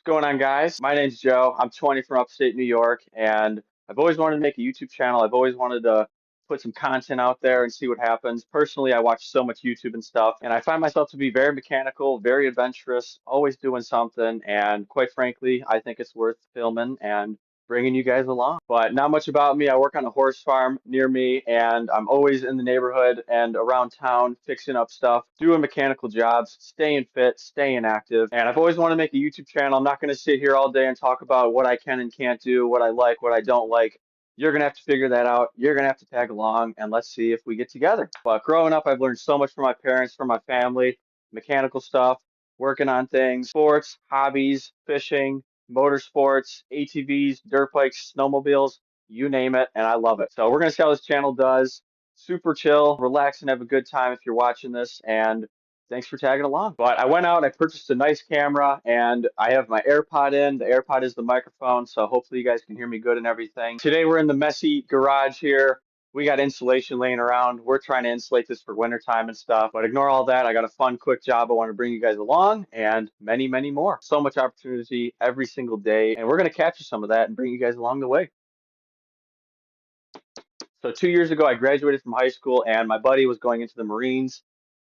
What's going on, guys? My name's Joe. I'm 20 from upstate New York, and I've always wanted to make a YouTube channel. I've always wanted to put some content out there and see what happens. Personally, I watch so much YouTube and stuff, and I find myself to be very mechanical, very adventurous, always doing something, and quite frankly, I think it's worth filming and bringing you guys along. But not much about me. I work on a horse farm near me, and I'm always in the neighborhood and around town fixing up stuff, doing mechanical jobs, staying fit, staying active. And I've always wanted to make a YouTube channel. I'm not going to sit here all day and talk about what I can and can't do, what I like, what I don't like. You're going to have to figure that out. You're going to have to tag along, and let's see if we get together. But growing up, I've learned so much from my parents, from my family, mechanical stuff, working on things, sports, hobbies, fishing, motorsports, ATVs, dirt bikes, snowmobiles, you name it, and I love it. So we're going to see how this channel does. Super chill, relax, and have a good time if you're watching this, and thanks for tagging along. But I went out, I purchased a nice camera, and I have my AirPod in. The AirPod is the microphone, so hopefully you guys can hear me good and everything. Today we're in the messy garage here. We got insulation laying around. We're trying to insulate this for wintertime and stuff, but ignore all that. I got a fun, quick job I want to bring you guys along, and many, many more. So much opportunity every single day, and we're going to capture some of that and bring you guys along the way. So 2 years ago, I graduated from high school, and my buddy was going into the Marines.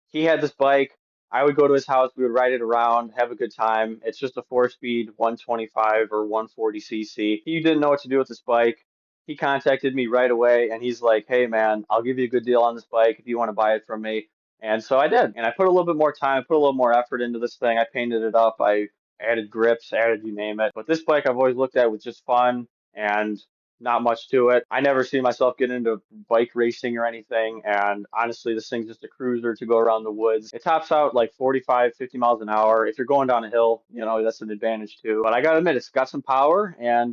He had this bike. I would go to his house. We would ride it around, have a good time. It's just a 4-speed 125 or 140 cc. He didn't know what to do with this bike. He contacted me right away, and he's like, "Hey, man, I'll give you a good deal on this bike if you want to buy it from me." And so I did. And I put a little bit more time, put a little more effort into this thing. I painted it up. I added grips, added you name it. But this bike I've always looked at with just fun and not much to it. I never see myself getting into bike racing or anything, and honestly, this thing's just a cruiser to go around the woods. It tops out like 45, 50 miles an hour. If you're going down a hill, that's an advantage too. But I gotta admit, it's got some power, and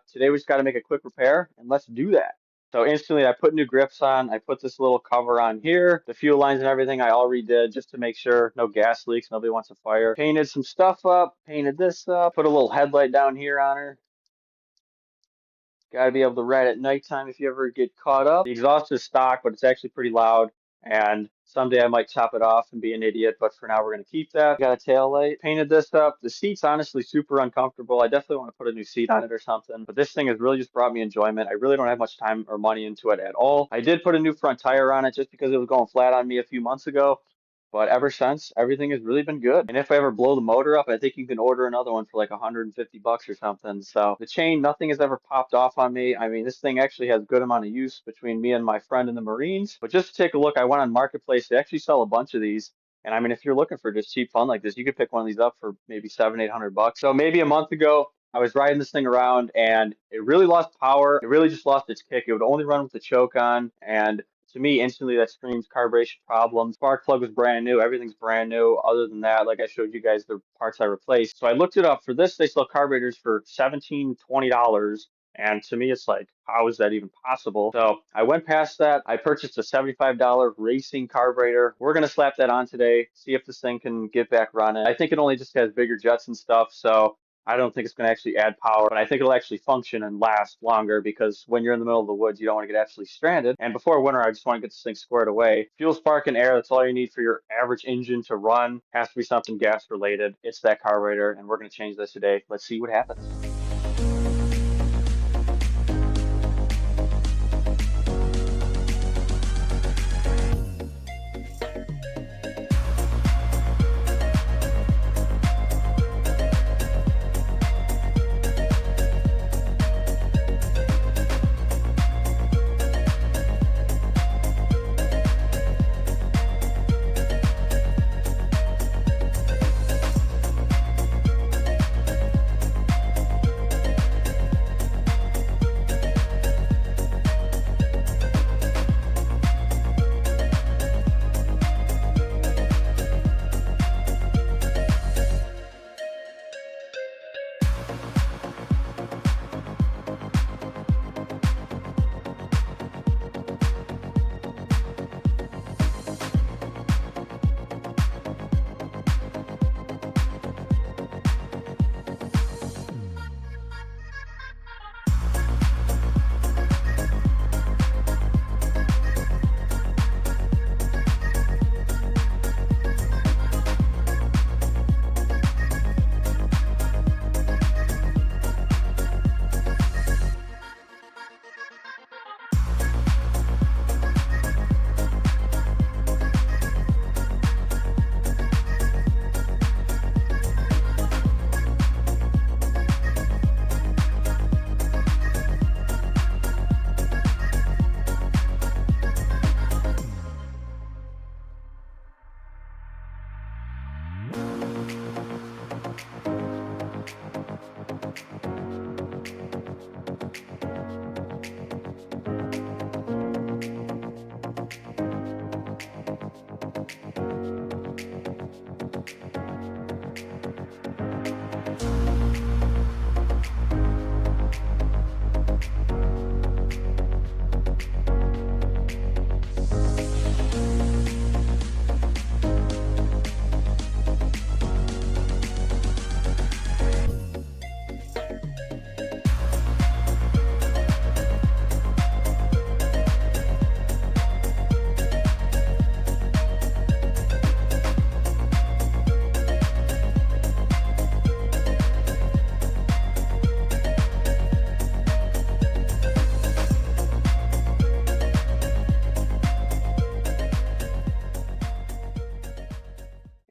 today we just gotta make a quick repair, and let's do that. So instantly, I put new grips on. I put this little cover on here. The fuel lines and everything I all redid just to make sure no gas leaks, nobody wants a fire. Painted some stuff up, painted this up, put a little headlight down here on her. Got to be able to ride at nighttime if you ever get caught up. The exhaust is stock, but it's actually pretty loud. And someday I might chop it off and be an idiot, but for now we're going to keep that. Got a tail light. Painted this up. The seat's honestly super uncomfortable. I definitely want to put a new seat on it or something. But this thing has really just brought me enjoyment. I really don't have much time or money into it at all. I did put a new front tire on it just because it was going flat on me a few months ago. But ever since, everything has really been good. And if I ever blow the motor up, I think you can order another one for like 150 bucks or something. So the chain, nothing has ever popped off on me. I mean, this thing actually has a good amount of use between me and my friend in the Marines. But just to take a look, I went on Marketplace. They actually sell a bunch of these. And I mean, if you're looking for just cheap fun like this, you could pick one of these up for maybe 700, 800 bucks. So maybe a month ago, I was riding this thing around and it really lost power. It really just lost its kick. It would only run with the choke on, and to me, instantly that screams carburation problems. Spark plug was brand new. Everything's brand new. Other than that, like I showed you guys, the parts I replaced. So I looked it up. For this, they sell carburetors for $17, $20. And to me, it's like, how is that even possible? So I went past that. I purchased a $75 racing carburetor. We're going to slap that on today, see if this thing can get back running. I think it only just has bigger jets and stuff. So I don't think it's going to actually add power, but I think it'll actually function and last longer because when you're in the middle of the woods, you don't want to get absolutely stranded. And before winter, I just want to get this thing squared away. Fuel, spark, and air, that's all you need for your average engine to run. Has to be something gas related. It's that carburetor, and we're going to change this today. Let's see what happens.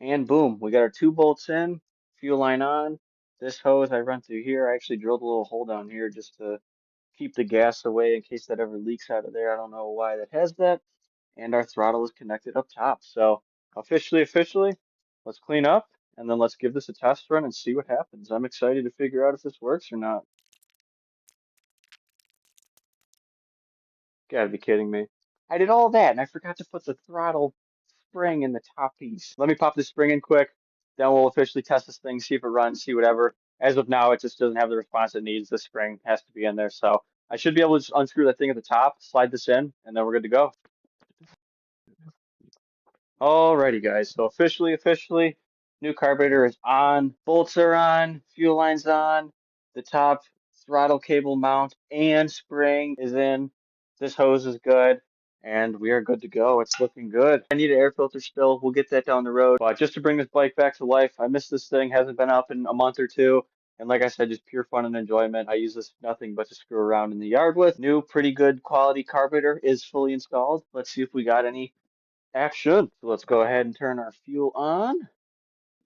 And boom, we got our 2 bolts in, fuel line on. This hose I run through here. I actually drilled a little hole down here just to keep the gas away in case that ever leaks out of there. I don't know why that has that. And our throttle is connected up top. So officially, let's clean up and then let's give this a test run and see what happens. I'm excited to figure out if this works or not. Gotta be kidding me. I did all that and I forgot to put the throttle spring in the top piece. Let me pop this spring in quick, then we'll officially test this thing, see if it runs, see whatever. As of now, it just doesn't have the response it needs. The spring has to be in there. So I should be able to just unscrew that thing at the top, slide this in, and then we're good to go. Alrighty, guys. So officially, new carburetor is on. Bolts are on. Fuel line's on. The top throttle cable mount and spring is in. This hose is good. And we are good to go. It's looking good. I need an air filter still. We'll get that down the road. But just to bring this bike back to life, I miss this thing. Hasn't been up in a month or two. And like I said, just pure fun and enjoyment. I use this nothing but to screw around in the yard with. New, pretty good quality carburetor is fully installed. Let's see if we got any action. So let's go ahead and turn our fuel on.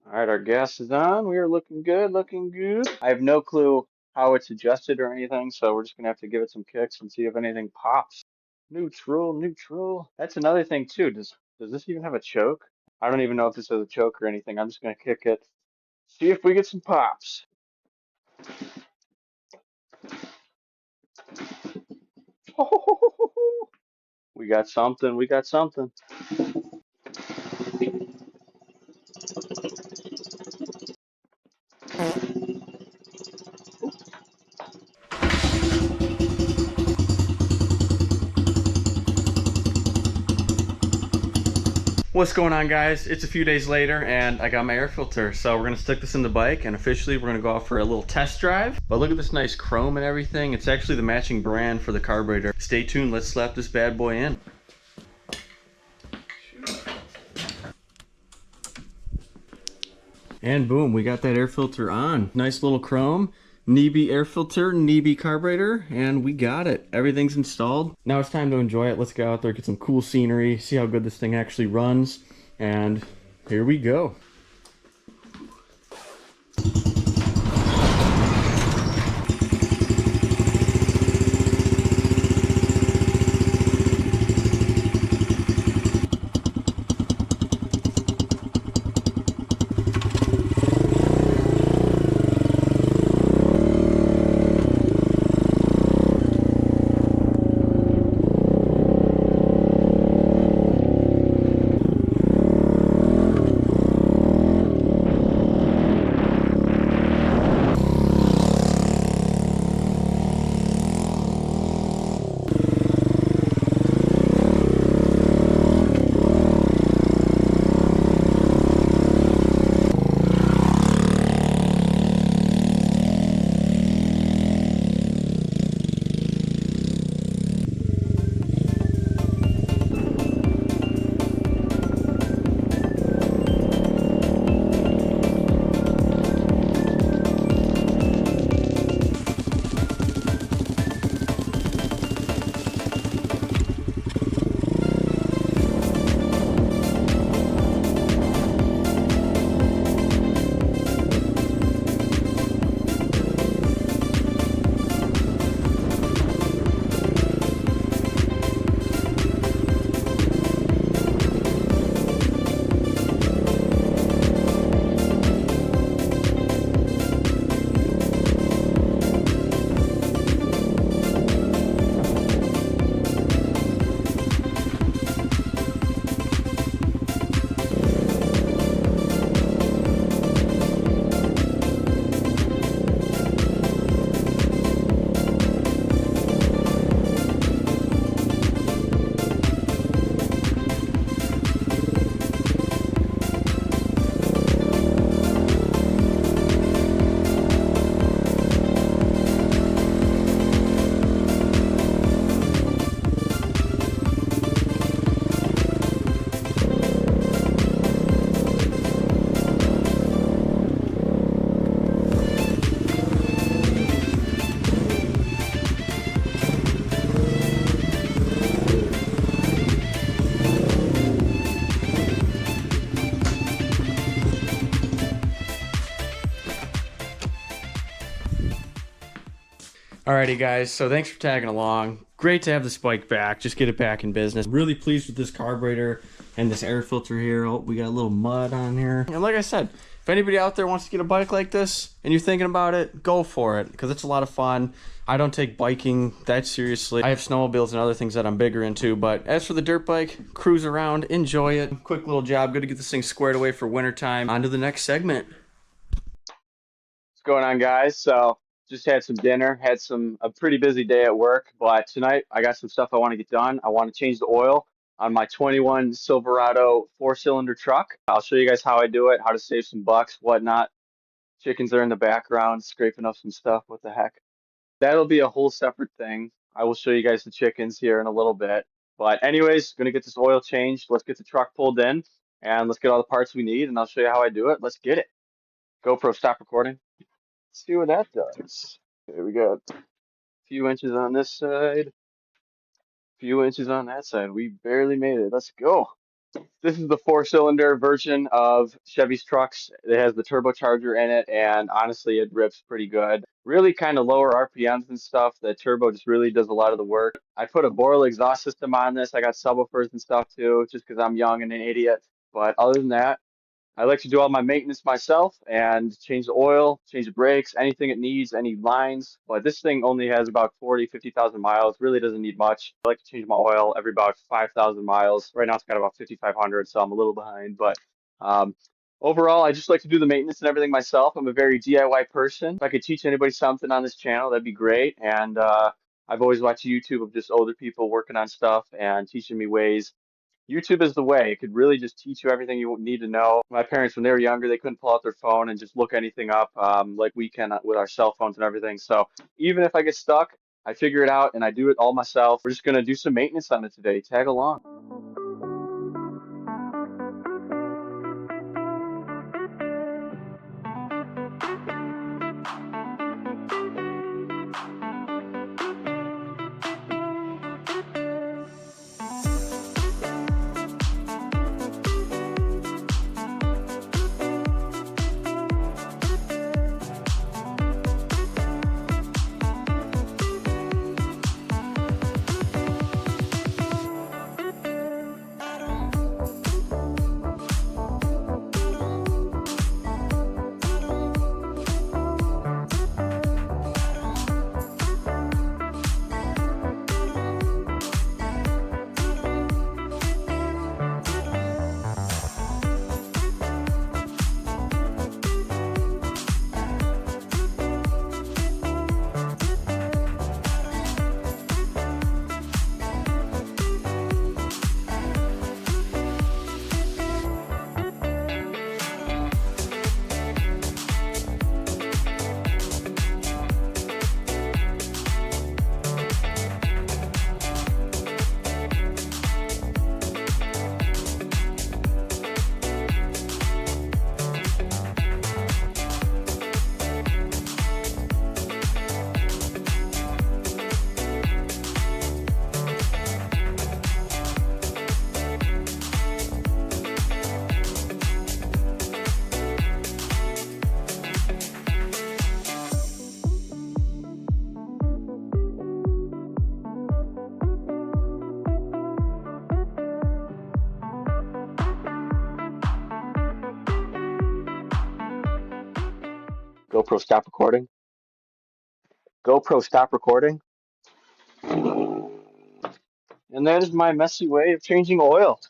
All right, our gas is on. We are looking good, looking good. I have no clue how it's adjusted or anything, so we're just gonna have to give it some kicks and see if anything pops. Neutral. That's another thing too. Does this even have a choke? I don't even know if this has a choke or anything. I'm just gonna kick it. See if we get some pops. We got something. We got something. What's going on, guys? It's a few days later and I got my air filter, so we're gonna stick this in the bike and officially we're gonna go out for a little test drive. But look at this nice chrome and everything. It's actually the matching brand for the carburetor. Stay tuned, let's slap this bad boy in. And boom, we got that air filter on. Nice little chrome. Nibi air filter, Nibi carburetor, and we got it. Everything's installed. Now it's time to enjoy it. Let's go out there, get some cool scenery, see how good this thing actually runs, and here we go. Alrighty guys, so thanks for tagging along. Great to have this bike back, just get it back in business. Really pleased with this carburetor and this air filter here. Oh, we got a little mud on here. And like I said, if anybody out there wants to get a bike like this and you're thinking about it, go for it, because it's a lot of fun. I don't take biking that seriously. I have snowmobiles and other things that I'm bigger into, but as for the dirt bike, cruise around, enjoy it. Quick little job, good to get this thing squared away for winter time. On to the next segment. What's going on, guys? So just had some dinner, had a pretty busy day at work, but tonight I got some stuff I want to get done. I want to change the oil on my 21 Silverado 4-cylinder truck. I'll show you guys how I do it, how to save some bucks, whatnot. Chickens are in the background scraping up some stuff. What the heck? That'll be a whole separate thing. I will show you guys the chickens here in a little bit. But anyways, gonna get this oil changed. Let's get the truck pulled in and let's get all the parts we need, and I'll show you how I do it. Let's get it. GoPro, stop recording. Let's see what that does. Okay, we got a few inches on this side, a few inches on that side. We barely made it. Let's go. This is the 4-cylinder version of Chevy's trucks. It has the turbocharger in it, and honestly, it rips pretty good. Really kind of lower RPMs and stuff. The turbo just really does a lot of the work. I put a Boral exhaust system on this. I got subwoofers and stuff too, just because I'm young and an idiot. But other than that, I like to do all my maintenance myself and change the oil, change the brakes, anything it needs, any lines. But this thing only has about 50,000 miles, really doesn't need much. I like to change my oil every about 5,000 miles. Right now it's got about 5,500, so I'm a little behind. But overall, I just like to do the maintenance and everything myself. I'm a very DIY person. If I could teach anybody something on this channel, that'd be great. And I've always watched YouTube of just older people working on stuff and teaching me ways. YouTube is the way. It could really just teach you everything you need to know. My parents, when they were younger, they couldn't pull out their phone and just look anything up like we can with our cell phones and everything. So even if I get stuck, I figure it out and I do it all myself. We're just going to do some maintenance on it today. Tag along. GoPro, stop recording. GoPro, stop recording. And that is my messy way of changing oil.